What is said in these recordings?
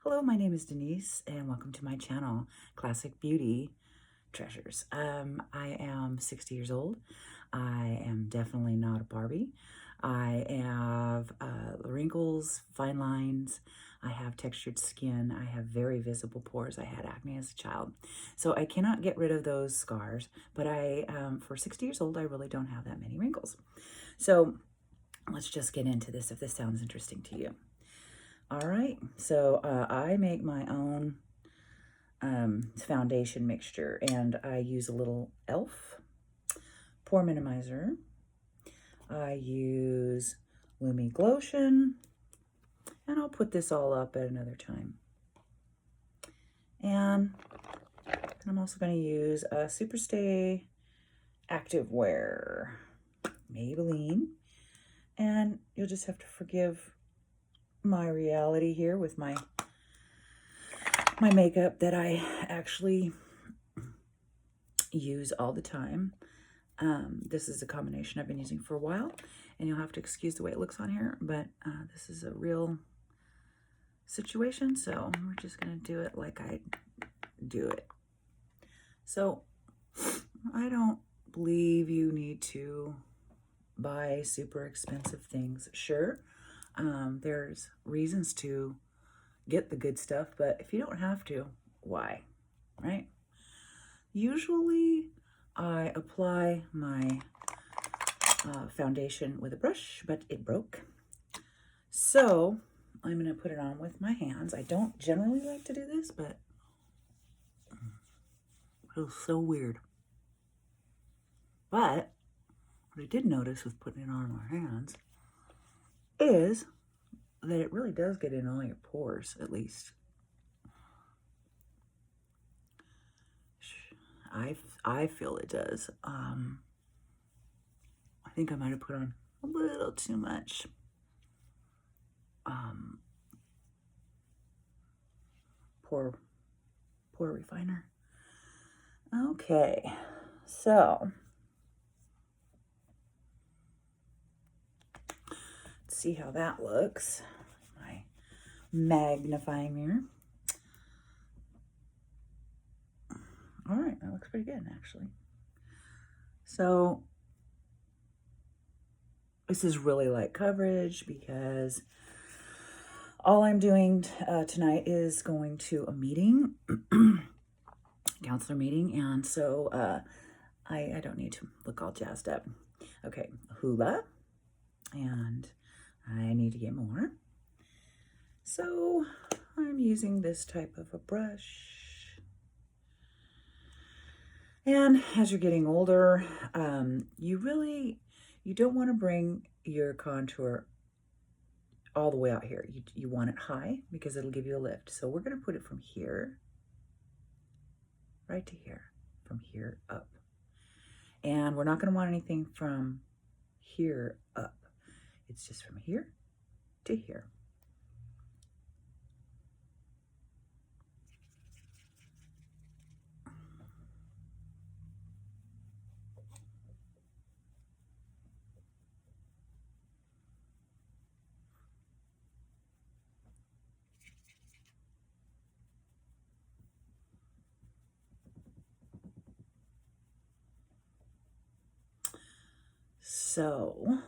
Hello, my name is Denise, and welcome to my channel, Classic Beauty Treasures. I am 60 years old. I am definitely not a Barbie. I have wrinkles, fine lines. I have textured skin. I have very visible pores. I had acne as a child. So I cannot get rid of those scars, but for 60 years old, I really don't have that many wrinkles. So let's just get into this if this sounds interesting to you. All right, so I make my own foundation mixture, and I use a little e.l.f. pore minimizer. I use Lumi Glotion, and I'll put this all up at another time. And I'm also going to use a Superstay Activewear Maybelline, and you'll just have to forgive my reality here with my makeup that I actually use all the time. This is a combination I've been using for a while, and you'll have to excuse the way it looks on here, but this is a real situation, so we're just going to do it like I do it. So I don't believe you need to buy super expensive things. Sure, there's reasons to get the good stuff, but if you don't have to, why, right? Usually I apply my foundation with a brush, but it broke. So I'm going to put it on with my hands. I don't generally like to do this, but it feels so weird. But what I did notice with putting it on my hands is that it really does get in all your pores, at least. I feel it does. I think I might have put on a little too much pore refiner. Okay, so let's see how that looks. My magnifying mirror. All right, that looks pretty good, actually. So this is really light coverage because all I'm doing tonight is going to a meeting, counselor meeting, and so I don't need to look all jazzed up. Okay, Hoola, and I need to get more. So I'm using this type of a brush. And as you're getting older, you don't want to bring your contour all the way out here. You want it high because it'll give you a lift. So we're going to put it from here right to here, from here up. And we're not going to want anything from here up. It's just from here to here. So,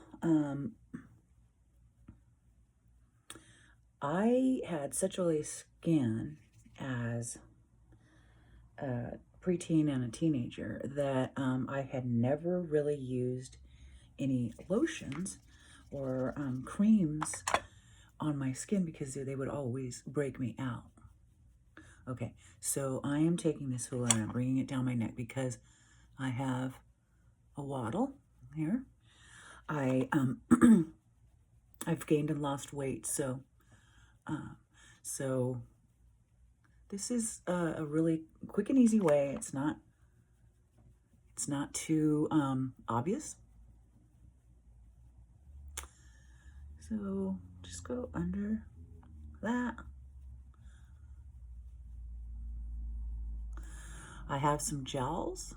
I had such oily skin as a preteen and a teenager that I had never really used any lotions or creams on my skin because they would always break me out. Okay, so I am taking this Hoola and I'm bringing it down my neck because I have a waddle here. I've gained and lost weight, so this is a really quick and easy way. It's not too obvious. So just go under that. I have some gels.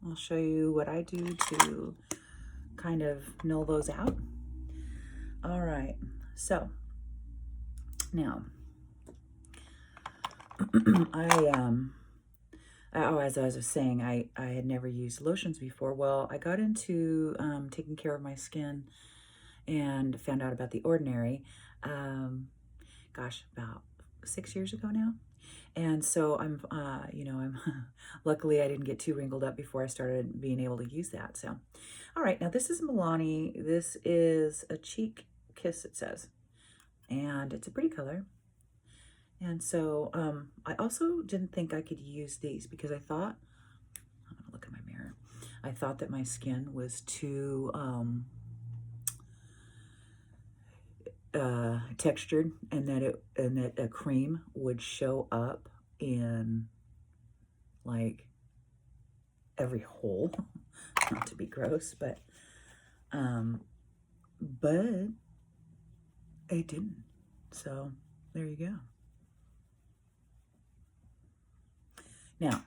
I'll show you what I do to kind of null those out. All right, so now As I was saying, I had never used lotions before. Well, I got into taking care of my skin and found out about The Ordinary, gosh, about 6 years ago now. And so I'm luckily I didn't get too wrinkled up before I started being able to use that. So, all right, now this is Milani. This is a Cheek Kiss, it says, and it's a pretty color. And so I also didn't think I could use these because I thought, I'm gonna look in my mirror. I thought that my skin was too textured, and that a cream would show up in like every hole. Not to be gross, but it didn't. So there you go. Now,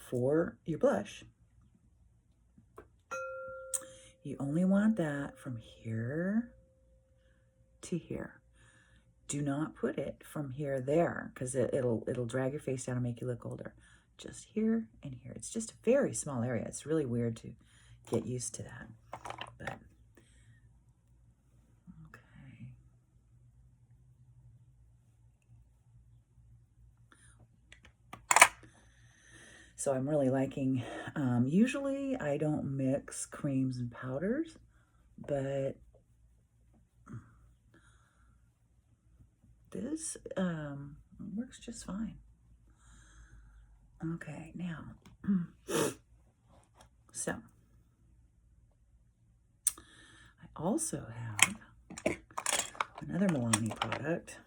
for your blush, you only want that from here to here. Do not put it from here there, because it'll drag your face down and make you look older. Just here and here. It's just a very small area. It's really weird to get used to that. But okay. So I'm really liking, usually I don't mix creams and powders, but this works just fine. Okay, now, so I also have another Milani product.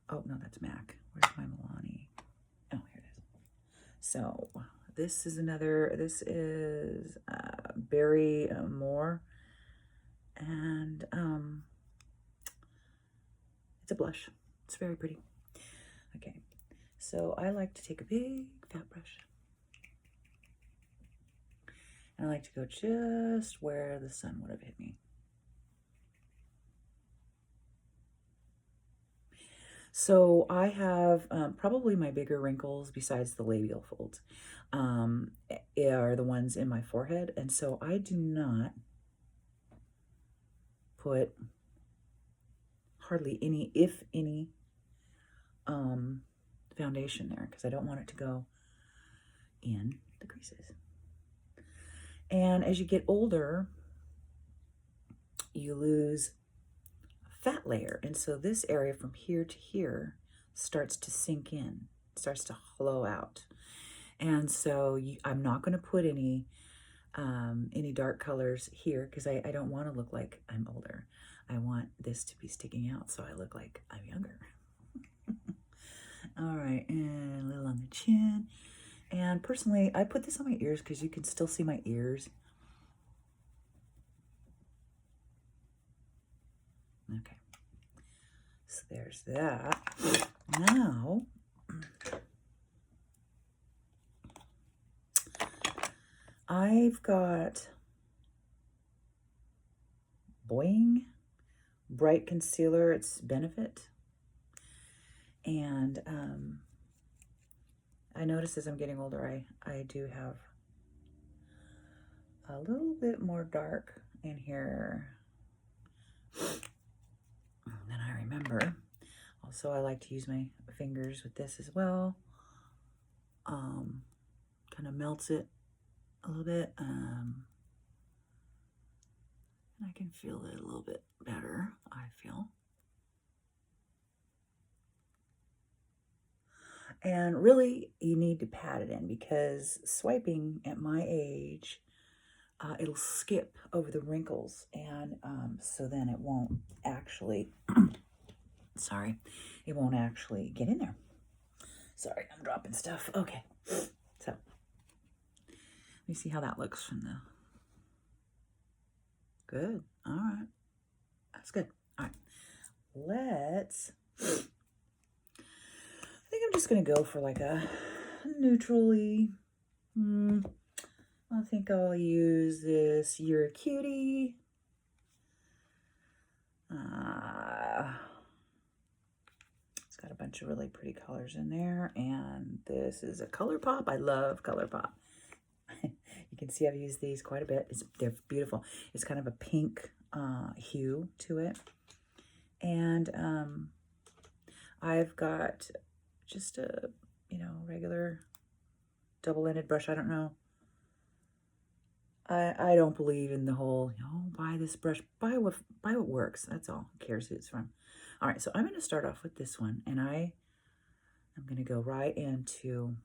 Oh, no, that's MAC. Where's my Milani? Oh, here it is. So this is Berry More, and it's a blush. It's very pretty. Okay, so I like to take a big fat brush, and I like to go just where the sun would have hit me. So I have probably my bigger wrinkles, besides the labial folds, are the ones in my forehead. And so I do not put hardly any, if any, foundation there, because I don't want it to go in the creases. And as you get older, you lose fat layer, and so this area from here to here starts to sink in, starts to hollow out. And so I'm not going to put any dark colors here, because I don't want to look like I'm older. I want this to be sticking out so I look like I'm younger. All right, and a little on the chin. And personally, I put this on my ears because you can still see my ears. Okay, so there's that. Now, I've got Boing Bright Concealer. It's Benefit. And I notice as I'm getting older, I do have a little bit more dark in here than I remember. Also, I like to use my fingers with this as well. Kind of melts it a little bit. And I can feel it a little bit better, I feel. And really, you need to pat it in, because swiping at my age, it'll skip over the wrinkles, and so then it won't actually, sorry, it won't actually get in there. Sorry, I'm dropping stuff. Okay, so let me see how that looks from the, good, all right, that's good. All right, let's, I think I'm just gonna go for like a neutrally, I think I'll use this You're a Cutie. It's got a bunch of really pretty colors in there. And this is a ColourPop. I love ColourPop. You can see I've used these quite a bit. They're beautiful. It's kind of a pink hue to it. And I've got just a, regular double-ended brush. I don't know. I don't believe in the whole, buy this brush. Buy what works. That's all. Who cares who it's from? All right, so I'm going to start off with this one, and I'm going to go right into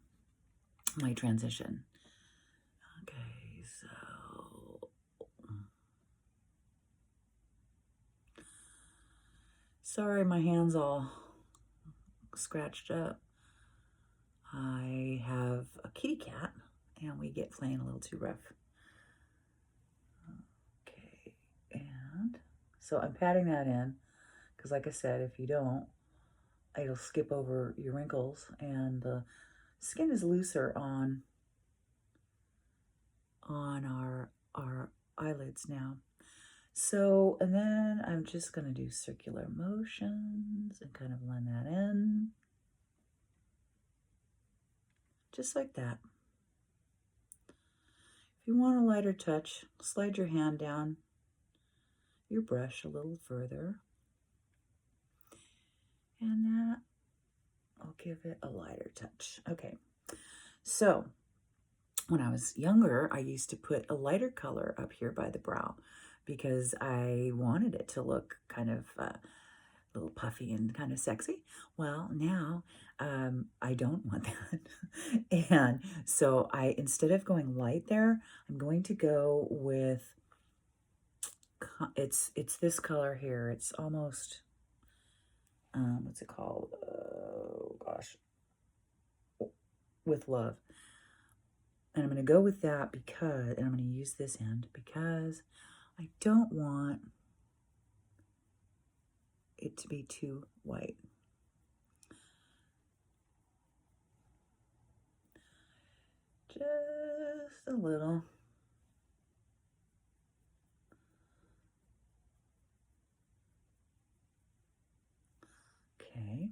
my transition. Okay, so sorry, my hand's all scratched up. I have a kitty cat, and we get playing a little too rough. Okay, and so I'm patting that in, because like I said, if you don't, it'll skip over your wrinkles, and the skin is looser on our eyelids now. So, and then I'm just going to do circular motions and kind of blend that in. Just like that. If you want a lighter touch, slide your hand down your brush a little further. And that will give it a lighter touch. Okay, so when I was younger, I used to put a lighter color up here by the brow because I wanted it to look kind of a little puffy and kind of sexy. Well, now I don't want that. And so instead of going light there, I'm going to go with, it's this color here. It's almost, what's it called? Oh, gosh. With Love. And I'm going to go with that because, and I'm going to use this end because I don't want it to be too white. Just a little. Okay.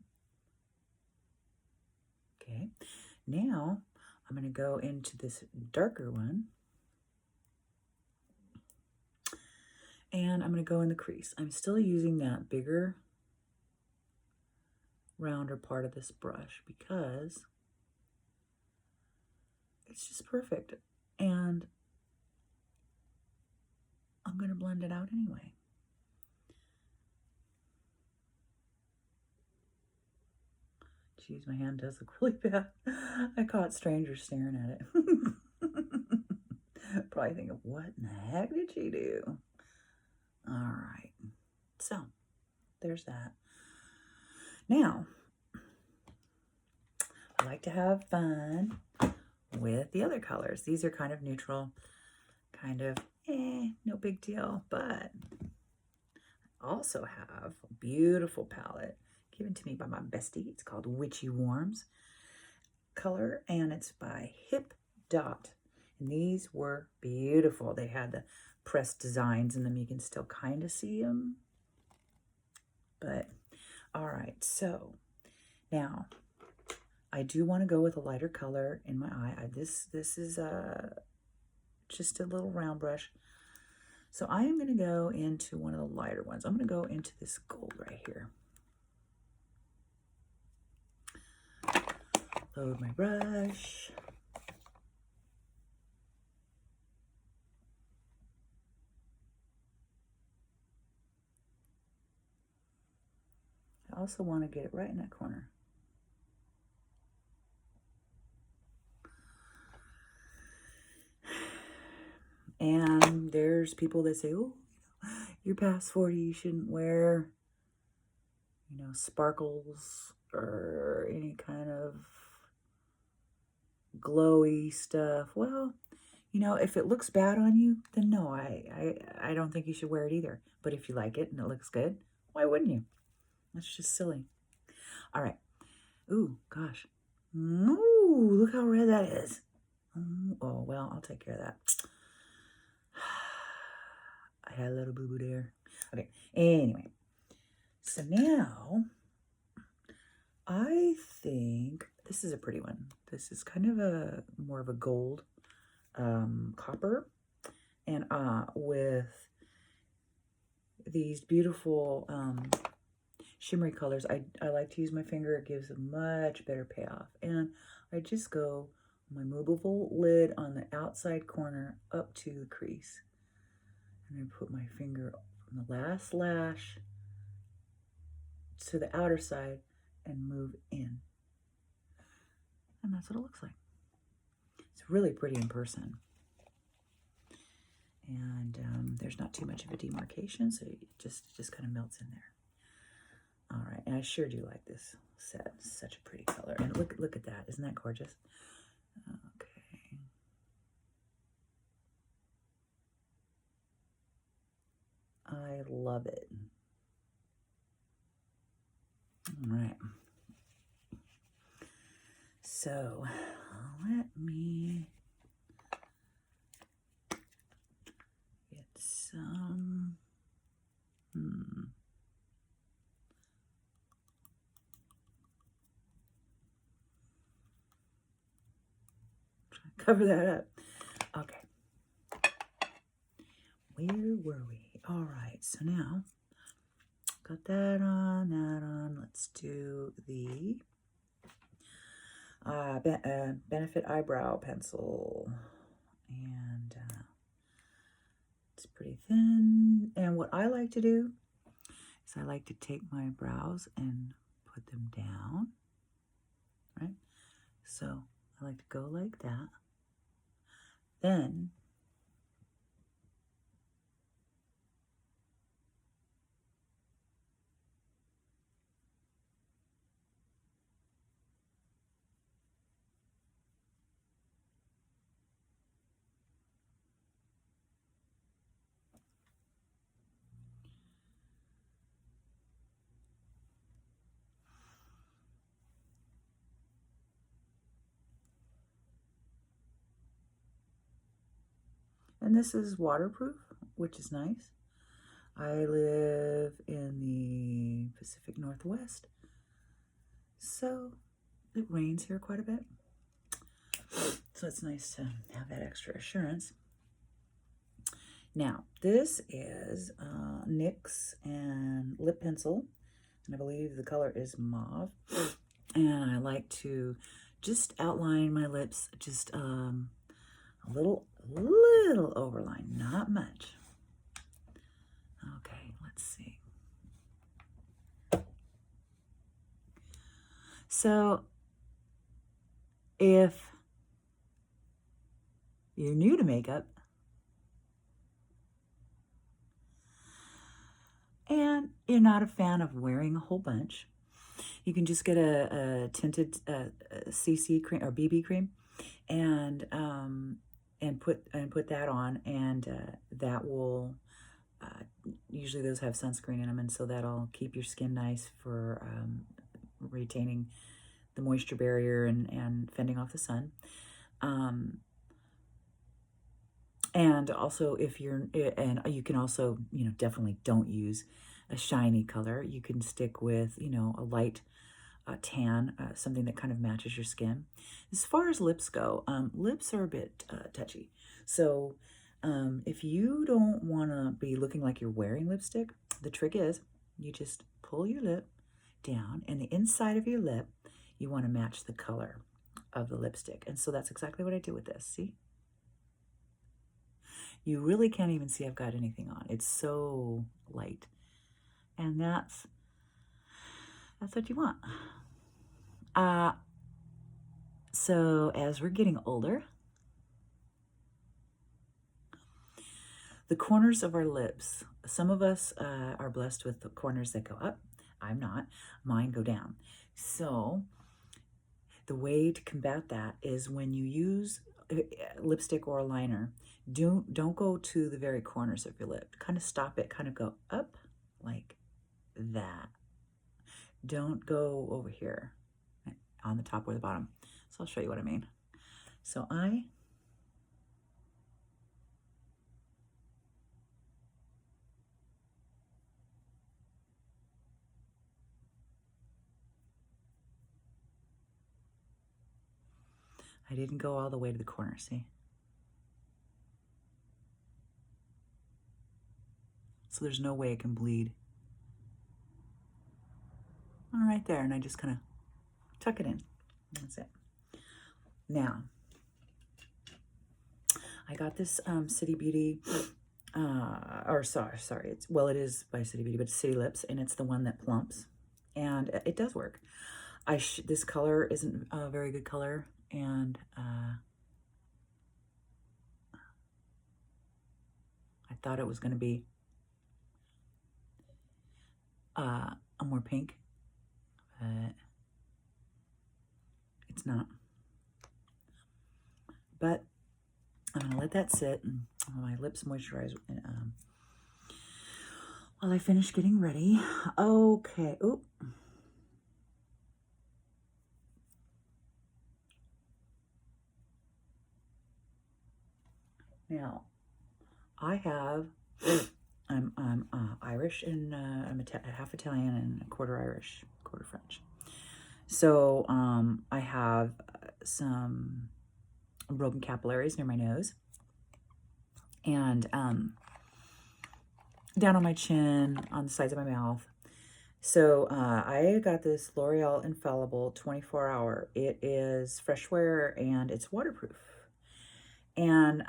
Okay. Now I'm going to go into this darker one. And I'm going to go in the crease. I'm still using that bigger, rounder part of this brush because it's just perfect. And I'm going to blend it out anyway. Jeez, my hand does look really bad. I caught strangers staring at it. Probably thinking, what in the heck did she do? All right. So, there's that. Now, I like to have fun with the other colors. These are kind of neutral, kind of, no big deal. But I also have a beautiful palette given to me by my bestie. It's called Witchy Warms color, and it's by Hip Dot. And these were beautiful. They had the pressed designs in them. You can still kind of see them. But, all right, so now I do want to go with a lighter color in my eye. This is just a little round brush. So I am going to go into one of the lighter ones. I'm going to go into this gold right here. Load my brush. I also want to get it right in that corner. And there's people that say, oh, you're past 40, you shouldn't wear, sparkles or any kind of glowy stuff. Well, if it looks bad on you, then no, I don't think you should wear it either. But if you like it and it looks good, why wouldn't you? That's just silly. All right. Ooh, gosh. Ooh, look how red that is. Oh, well, I'll take care of that. I had a little boo-boo there. Okay, anyway. So now, I think this is a pretty one. This is kind of a more of a gold copper, and with these beautiful shimmery colors. I like to use my finger. It gives a much better payoff. And I just go my movable lid on the outside corner up to the crease. And I put my finger from the last lash to the outer side and move in. And that's what it looks like. It's really pretty in person. And there's not too much of a demarcation, so it just kind of melts in there. All right, and I sure do like this set. It's such a pretty color. And look at that. Isn't that gorgeous? Okay. I love it. All right. So let me get some. Cover that up. Okay. Where were we? All right. So now, got that on. Let's do the Benefit Eyebrow Pencil. And it's pretty thin. And what I like to do is I like to take my brows and put them down. Right? So I like to go like that. Then and this is waterproof, which is nice. I live in the Pacific Northwest, so it rains here quite a bit. So it's nice to have that extra assurance. Now, this is NYX and lip pencil, and I believe the color is mauve. And I like to just outline my lips, just a little overline, not much. Okay, let's see. So if you're new to makeup and you're not a fan of wearing a whole bunch, you can just get a tinted CC cream or BB cream and put that on, and that will usually those have sunscreen in them, and so that'll keep your skin nice for retaining the moisture barrier and fending off the sun. And also, if you're, and you can also, definitely don't use a shiny color. You can stick with, a light tan, something that kind of matches your skin. As far as lips go, lips are a bit touchy. So if you don't want to be looking like you're wearing lipstick, the trick is you just pull your lip down, and the inside of your lip, you want to match the color of the lipstick. And so that's exactly what I do with this. See? You really can't even see I've got anything on. It's so light. And that's what you want. So as we're getting older, the corners of our lips, some of us are blessed with the corners that go up. I'm not. Mine go down. So the way to combat that is when you use lipstick or a liner, don't go to the very corners of your lip. Kind of stop it, kind of go up like that. Don't go over here on the top or the bottom. So I'll show you what I mean. So I didn't go all the way to the corner, see? So there's no way it can bleed. All right there, and I just kind of tuck it in. That's it. Now, I got this City Beauty, sorry, it is by City Beauty, but it's City Lips, and it's the one that plumps, and it does work. This color isn't a very good color, and I thought it was going to be a more pink, but it's not. But I'm going to let that sit and my lips moisturize while I finish getting ready. Okay. Oop. Now, I'm Irish, and I'm half Italian and a quarter Irish, quarter French. So I have some broken capillaries near my nose, and down on my chin, on the sides of my mouth. So I got this L'Oreal Infallible 24-hour. It is fresh wear and it's waterproof. And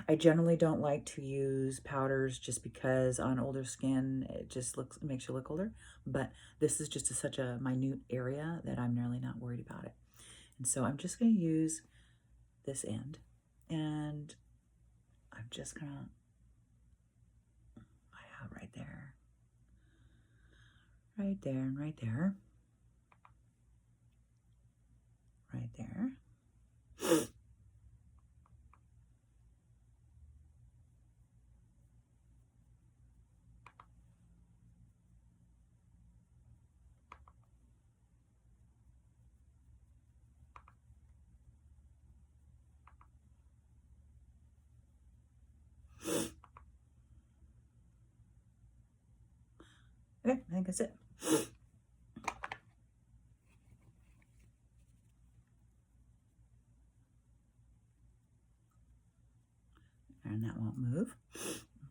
I generally don't like to use powders just because on older skin it just makes you look older. But this is just such a minute area that I'm nearly not worried about it. And so I'm just going to use this end, and I'm just going to, I have right there, and right there, right there. Okay, I think that's it. And that won't move.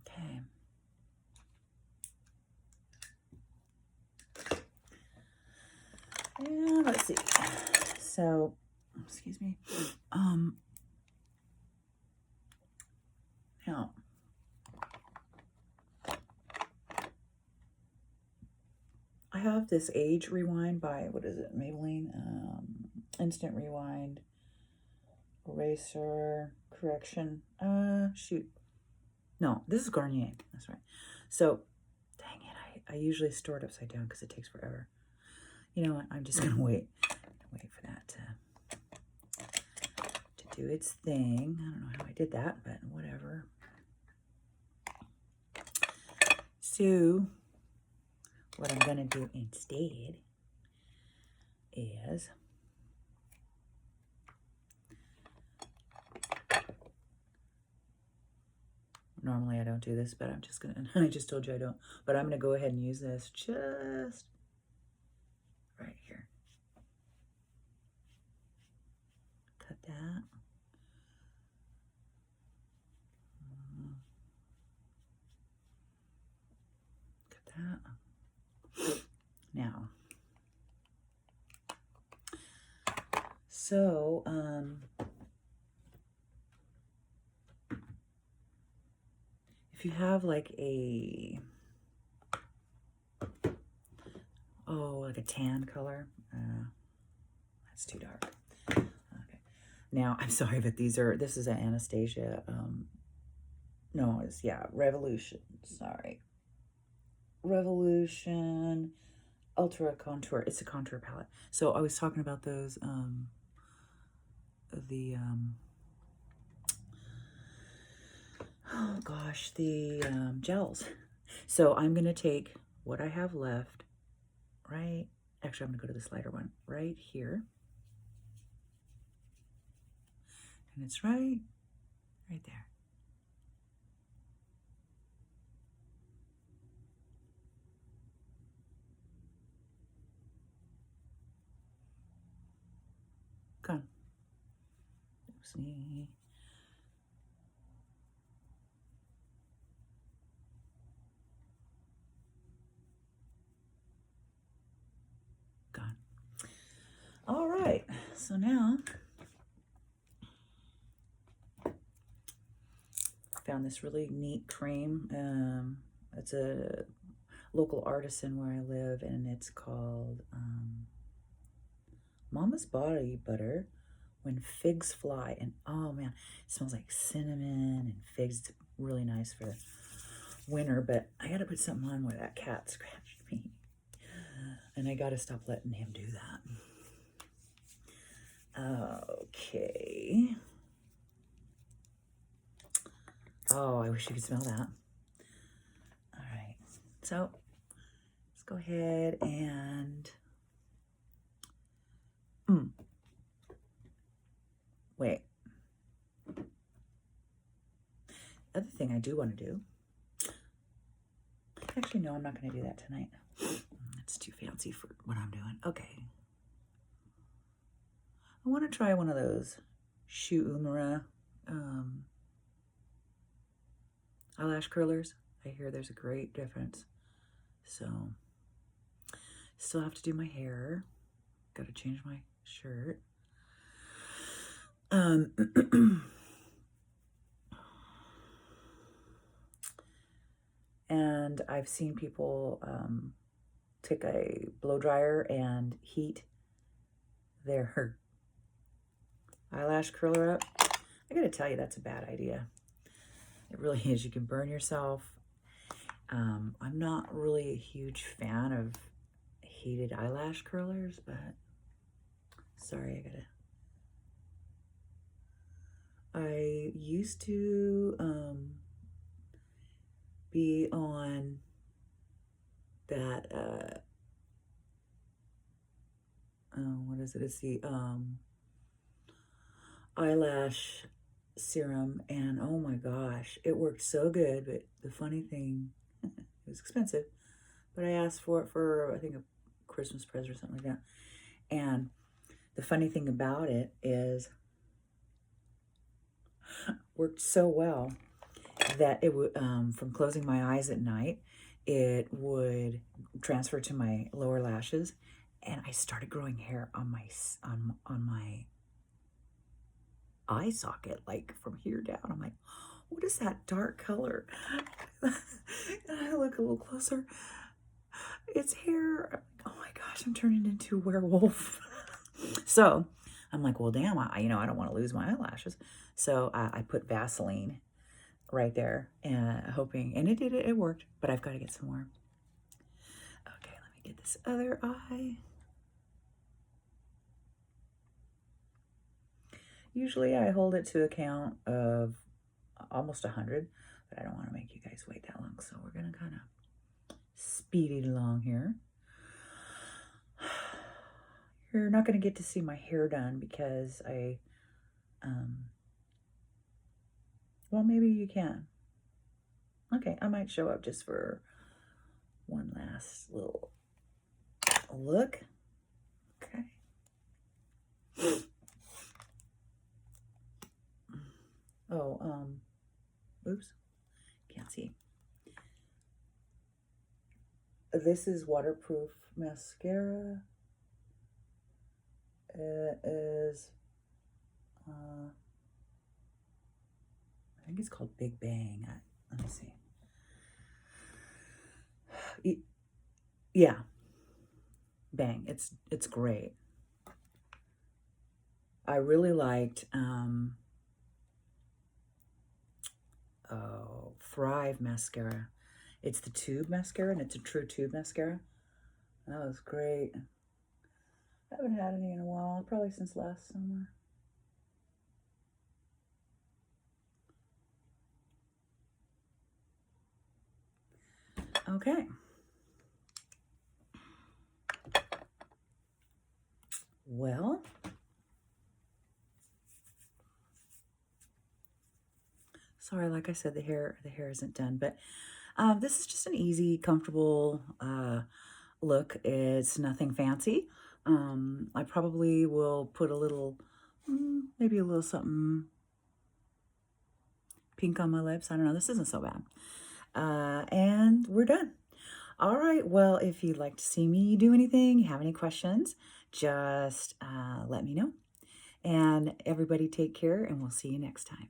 Okay. And let's see. So, excuse me. Now, I have this Age Rewind by, what is it, Maybelline? Instant Rewind, Eraser, Correction. Shoot. No, this is Garnier. That's right. So, dang it, I usually store it upside down because it takes forever. You know what? I'm just going to wait for that to do its thing. I don't know how I did that, but whatever. So, what I'm going to do instead is normally I don't do this, but I'm just going to, I just told you I don't, but I'm going to go ahead and use this just right here. Cut that. Cut that. Now, so, if you have like like a tan color, that's too dark. Okay. Now, I'm sorry, but this is an Anastasia, no, it's, yeah, Revolution, sorry. Revolution Ultra Contour. It's a contour palette. So I was talking about those, oh gosh, the gels. So I'm going to take what I have left, right? Actually, I'm going to go to this lighter one right here. And it's right there. Come. see. Gone. All right, so now found this really neat cream. It's a local artisan where I live, and it's called Mama's Body Butter When Figs Fly. And oh man, it smells like cinnamon and figs. It's really nice for winter, but I gotta put something on where that cat scratched me, and I gotta stop letting him do that. Okay. Oh, I wish you could smell that. All right, so let's go ahead and wait. Other thing I do want to do. Actually, no, I'm not going to do that tonight. It's too fancy for what I'm doing. Okay. I want to try one of those Shu Uemura eyelash curlers. I hear there's a great difference. So, still have to do my hair. Got to change my shirt. And I've seen people take a blow dryer and heat their eyelash curler up. I gotta tell you, that's a bad idea. It really is. You can burn yourself. I'm not really a huge fan of heated eyelash curlers, but sorry, I used to be on that what is it? It's the eyelash serum, and oh my gosh, it worked so good. But the funny thing, it was expensive, but I asked for it for, I think, a Christmas present or something like that. And the funny thing about it is, worked so well that it would, from closing my eyes at night, it would transfer to my lower lashes, and I started growing hair on my eye socket, like from here down. I'm like, what is that dark color? And I look a little closer. It's hair. Oh my gosh, I'm turning into a werewolf. So I'm like, well, damn, I don't want to lose my eyelashes. So I put Vaseline right there, and hoping, and it did it. It worked, but I've got to get some more. Okay, let me get this other eye. Usually I hold it to a count of almost 100, but I don't want to make you guys wait that long, so we're going to kind of speed it along here. You're not going to get to see my hair done because well, maybe you can. Okay, I might show up just for one last little look. Okay. Oh, oops, can't see. This is waterproof mascara. It is, I think it's called Big Bang. Let me see. Yeah, Bang. It's great. I really liked Thrive mascara. It's the tube mascara, and it's a true tube mascara. That was great. I haven't had any in a while, probably since last summer. Okay. Well, sorry, like I said, the hair isn't done, but this is just an easy, comfortable look. It's nothing fancy. I probably will put a little maybe a little something pink on my lips. I don't know. This isn't so bad. And we're done. All right. Well, if you'd like to see me do anything, have any questions, just let me know. And everybody take care, and we'll see you next time.